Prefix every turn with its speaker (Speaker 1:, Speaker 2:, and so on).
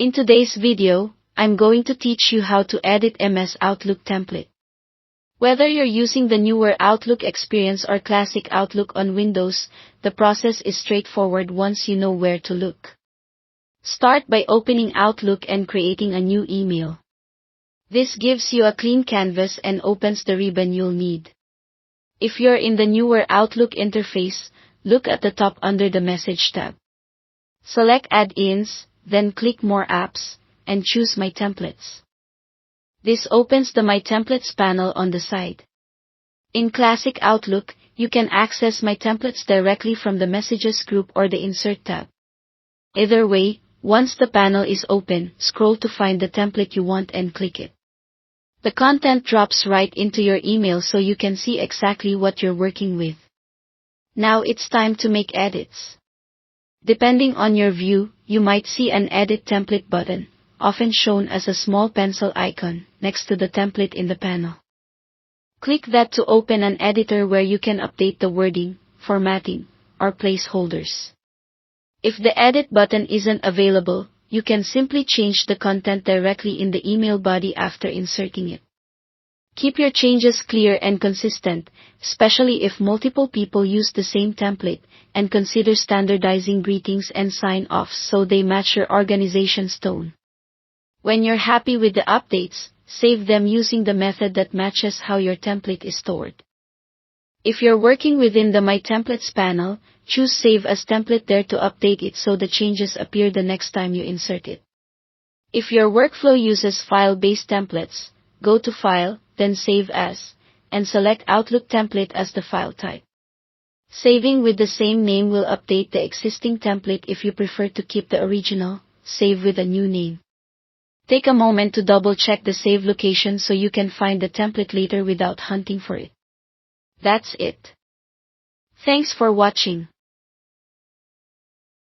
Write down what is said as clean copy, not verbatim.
Speaker 1: In today's video, I'm going to teach you how to edit MS Outlook template. Whether you're using the newer Outlook Experience or classic Outlook on Windows, the process is straightforward once you know where to look. Start by opening Outlook and creating a new email. This gives you a clean canvas and opens the ribbon you'll need. If you're in the newer Outlook interface, look at the top under the Message tab. Select Add-ins, then click More Apps, and choose My Templates. This opens the My Templates panel on the side. In Classic Outlook, you can access My Templates directly from the Messages group or the Insert tab. Either way, once the panel is open, scroll to find the template you want and click it. The content drops right into your email so you can see exactly what you're working with. Now it's time to make edits. Depending on your view, you might see an Edit Template button, often shown as a small pencil icon, next to the template in the panel. Click that to open an editor where you can update the wording, formatting, or placeholders. If the Edit button isn't available, you can simply change the content directly in the email body after inserting it. Keep your changes clear and consistent, especially if multiple people use the same template, and consider standardizing greetings and sign-offs so they match your organization's tone. When you're happy with the updates, save them using the method that matches how your template is stored. If you're working within the My Templates panel, choose Save as Template there to update it so the changes appear the next time you insert it. If your workflow uses file-based templates, go to File, then Save As, and select Outlook Template as the file type. Saving with the same name will update the existing template. If you prefer to keep the original, save with a new name. Take a moment to double-check the save location so you can find the template later without hunting for it. That's it. Thanks for watching.